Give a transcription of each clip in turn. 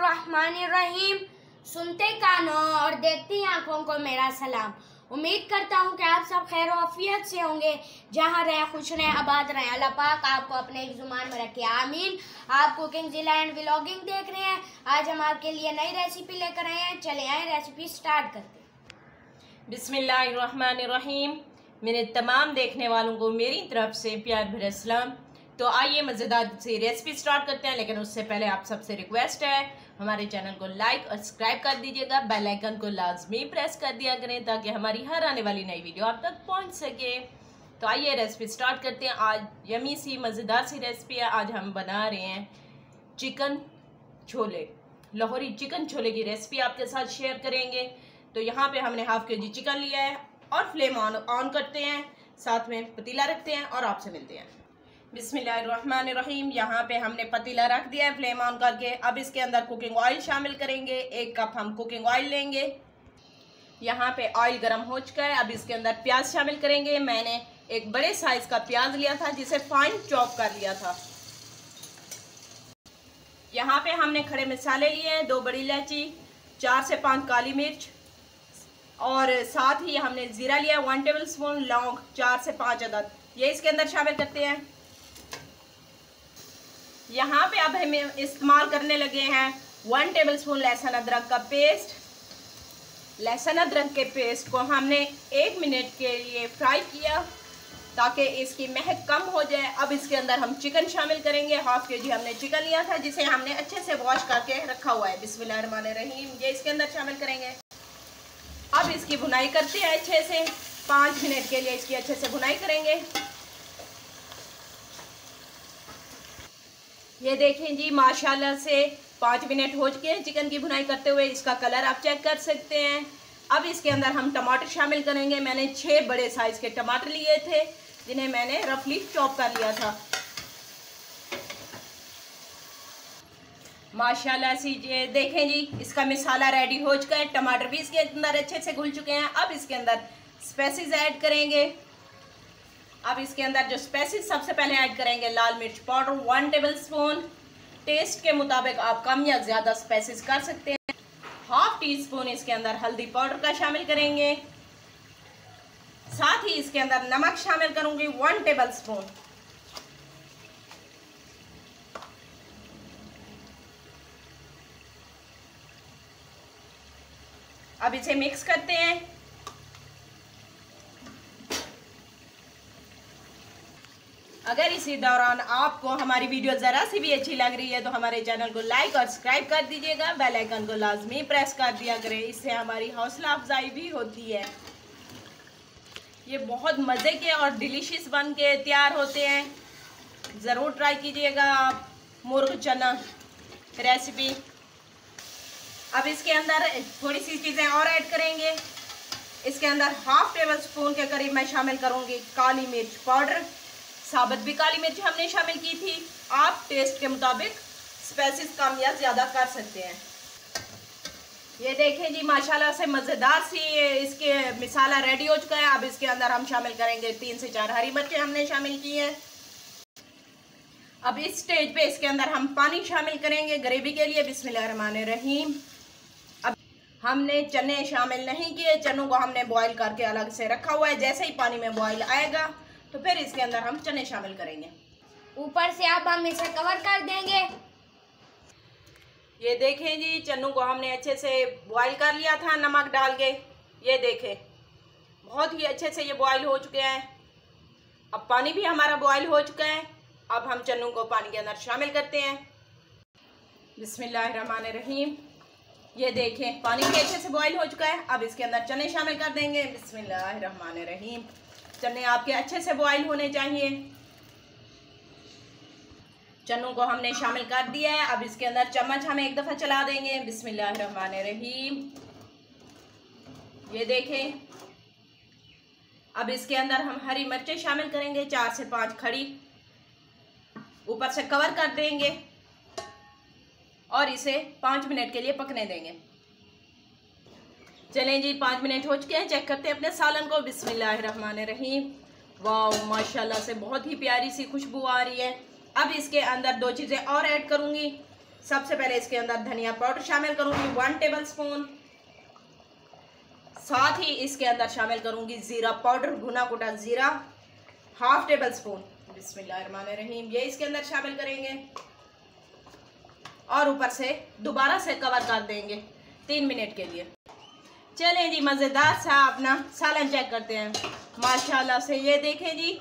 बिस्मिल्लाहिर्रहमानिर्रहीम। सुनते कानों और देखती आंखों को मेरा सलाम। उम्मीद करता हूँ कि आप सब खैर आफियत से होंगे, जहाँ रहे खुश रहें, आबाद रहें। अल्लाह पाक आपको अपने एक जुबान में रखे, आमीन। आप कुकिंग जिला एंड व्लॉगिंग देख रहे हैं। आज हम आपके लिए नई रेसिपी लेकर आए हैं। चले आए रेसिपी स्टार्ट करते हैं। बिस्मिल्लाहिर्रहमानिर्रहीम। मेरे तमाम देखने वालों को मेरी तरफ से प्यार भरा सलाम। तो आइए मज़ेदार सी रेसिपी स्टार्ट करते हैं, लेकिन उससे पहले आप सबसे रिक्वेस्ट है हमारे चैनल को लाइक और सब्सक्राइब कर दीजिएगा। बेल आइकन को लाजमी प्रेस कर दिया करें ताकि हमारी हर आने वाली नई वीडियो आप तक पहुंच सके। तो आइए रेसिपी स्टार्ट करते हैं। आज यमी सी मज़ेदार सी रेसिपी है। आज हम बना रहे हैं चिकन छोले, लाहौरी चिकन छोले की रेसिपी आपके साथ शेयर करेंगे। तो यहाँ पे हमने हाफ के जी चिकन लिया है और फ्लेम ऑन करते हैं, साथ में पतीला रखते हैं और आपसे मिलते हैं। बिस्मिल्लाहिर्रहमानिर्रहीम। यहाँ पे हमने पतीला रख दिया है फ्लेम ऑन करके। अब इसके अंदर कुकिंग ऑयल शामिल करेंगे। 1 कप हम कुकिंग ऑयल लेंगे। यहाँ पे ऑयल गर्म हो चुका है। अब इसके अंदर प्याज शामिल करेंगे। मैंने एक बड़े साइज का प्याज लिया था जिसे फाइन चॉप कर लिया था। यहाँ पे हमने खड़े मसाले लिए हैं, 2 बड़ी इलायची, 4 से 5 काली मिर्च और साथ ही हमने जीरा लिया 1 टेबल स्पून, लौंग 4 से 5 अदद, ये इसके अंदर शामिल करते हैं। यहाँ पे अब हम इस्तेमाल करने लगे हैं 1 टेबल स्पून लहसुन अदरक का पेस्ट। लहसुन अदरक के पेस्ट को हमने 1 मिनट के लिए फ्राई किया ताकि इसकी महक कम हो जाए। अब इसके अंदर हम चिकन शामिल करेंगे। हाफ के जी हमने चिकन लिया था जिसे हमने अच्छे से वॉश करके रखा हुआ है। बिस्मिल्लाहिर्रहमानिर्रहीम, ये इसके अंदर शामिल करेंगे। अब इसकी भुनाई करते हैं अच्छे से। 5 मिनट के लिए इसकी अच्छे से भुनाई करेंगे। ये देखें जी, माशाल्लाह से 5 मिनट हो चुके हैं चिकन की भुनाई करते हुए। इसका कलर आप चेक कर सकते हैं। अब इसके अंदर हम टमाटर शामिल करेंगे। मैंने 6 बड़े साइज के टमाटर लिए थे जिन्हें मैंने रफली चॉप कर लिया था। माशाल्लाह से ये देखें जी, इसका मसाला रेडी हो चुका है। टमाटर भी इसके अंदर अच्छे से घुल चुके हैं। अब इसके अंदर स्पाइसेस ऐड करेंगे। अब इसके अंदर जो स्पाइसेस सबसे पहले ऐड करेंगे, लाल मिर्च पाउडर 1 टेबल स्पून। टेस्ट के मुताबिक आप कम या ज़्यादा स्पाइसेस कर सकते हैं। हाफ टी स्पून इसके अंदर हल्दी पाउडर का शामिल करेंगे। साथ ही इसके अंदर नमक शामिल करूंगी 1 टेबल स्पून। अब इसे मिक्स करते हैं। अगर इसी दौरान आपको हमारी वीडियो ज़रा सी भी अच्छी लग रही है तो हमारे चैनल को लाइक और सब्सक्राइब कर दीजिएगा। बेल आइकन को लाजमी प्रेस कर दिया करें, इससे हमारी हौसला अफजाई भी होती है। ये बहुत मज़े के और डिलीशियस बन के तैयार होते हैं। ज़रूर ट्राई कीजिएगा आप मुर्ग चना रेसिपी। अब इसके अंदर थोड़ी सी चीज़ें और ऐड करेंगे। इसके अंदर हाफ टेबल स्पून के करीब मैं शामिल करूँगी काली मिर्च पाउडर। साबुत भी काली मिर्च हमने शामिल की थी। आप टेस्ट के मुताबिक स्पाइसेस कम या ज़्यादा कर सकते हैं। ये देखें जी, माशाल्लाह से मज़ेदार सी इसके मसाला रेडी हो चुका है। अब इसके अंदर हम शामिल करेंगे 3 से 4 हरी मिर्चें हमने शामिल की हैं। अब इस स्टेज पे इसके अंदर हम पानी शामिल करेंगे ग्रेवी के लिए। बिस्मिल्लाहिर्रहमानिर्रहीम। अब हमने चने शामिल नहीं किए, चनों को हमने बॉईल करके अलग से रखा हुआ है। जैसे ही पानी में बॉईल आएगा तो फिर इसके अंदर हम चने शामिल करेंगे। ऊपर से अब हम इसे कवर कर देंगे। ये देखें जी, चनों को हमने अच्छे से बॉईल कर लिया था नमक डाल के। ये देखें, बहुत ही अच्छे से ये बॉईल हो चुके हैं। अब पानी भी हमारा बॉईल हो चुका है। अब हम चनों को पानी के अंदर शामिल करते हैं। बिस्मिल्लाहिर्रहमानिर्रहीम। ये देखें, पानी भी अच्छे से बॉईल हो चुका है। अब इसके अंदर चने शामिल कर देंगे। बिस्मिल्लाहिर्रहमानिर्रहीम। चने आपके अच्छे से बॉईल होने चाहिए। चनों को हमने शामिल कर दिया है। अब इसके अंदर चम्मच हम एक दफ़ा चला देंगे। बिस्मिल्लाहिर्रहमानिर्रहीम। ये देखें, अब इसके अंदर हम हरी मिर्चें शामिल करेंगे 4 से 5 खड़ी। ऊपर से कवर कर देंगे और इसे 5 मिनट के लिए पकने देंगे। चलें जी, 5 मिनट हो चुके हैं। चेक करते हैं अपने सालन को। बिस्मिल्लाहिर्रहमानिर्रहीम। वाह, माशाल्लाह से बहुत ही प्यारी सी खुशबू आ रही है। अब इसके अंदर 2 चीज़ें और ऐड करूँगी। सबसे पहले इसके अंदर धनिया पाउडर शामिल करूंगी 1 टेबल स्पून। साथ ही इसके अंदर शामिल करूंगी जीरा पाउडर, भुना कुटा जीरा 1/2 टेबल स्पून। बिस्मिल्लाहिर्रहमानिर्रहीम, ये इसके अंदर शामिल करेंगे और ऊपर से दोबारा से कवर कर देंगे 3 मिनट के लिए। चलें जी, मज़ेदार सा अपना सालन चेक करते हैं। माशाल्लाह से ये देखें जी,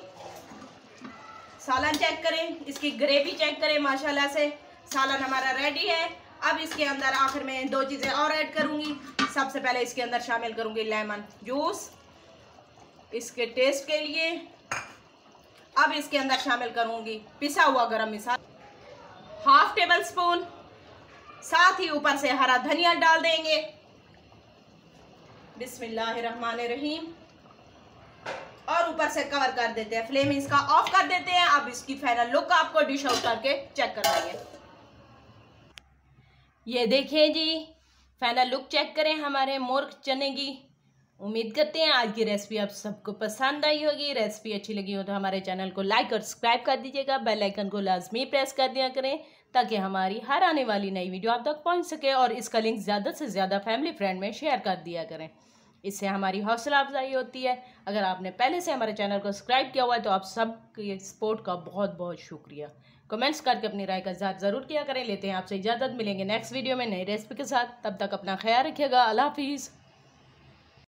सालन चेक करें, इसकी ग्रेवी चेक करें। माशाल्लाह से सालन हमारा रेडी है। अब इसके अंदर आखिर में 2 चीज़ें और ऐड करूंगी। सबसे पहले इसके अंदर शामिल करूंगी लेमन जूस इसके टेस्ट के लिए। अब इसके अंदर शामिल करूंगी पिसा हुआ गरम मसाला 1/2 टेबल स्पून। साथ ही ऊपर से हरा धनिया डाल देंगे। बिस्मिल्लाहिर्रहमानिर्रहीम, और ऊपर से कवर कर देते हैं। फ्लेम इसका ऑफ कर देते हैं। अब इसकी फाइनल लुक आपको डिश आउट करके चेक कराएंगे। ये देखें जी, फाइनल लुक चेक करें हमारे मोर्क चने की। उम्मीद करते हैं आज की रेसिपी आप सबको पसंद आई होगी। रेसिपी अच्छी लगी हो तो हमारे चैनल को लाइक और सब्सक्राइब कर दीजिएगा। बेल आइकन को लाजमी प्रेस कर दिया करें ताकि हमारी हर आने वाली नई वीडियो आप तक पहुंच सके, और इसका लिंक ज़्यादा से ज़्यादा फैमिली फ्रेंड में शेयर कर दिया करें। इससे हमारी हौसला अफजाई होती है। अगर आपने पहले से हमारे चैनल को सब्सक्राइब किया हुआ है तो आप सब के सपोर्ट का बहुत बहुत शुक्रिया। कमेंट्स करके अपनी राय का इज़हार ज़रूर किया करें। लेते हैं आपसे इजाज़त, मिलेंगे नेक्स्ट वीडियो में नई रेसिपी के साथ। तब तक अपना ख्याल रखिएगा। अल्लाह हाफिज़।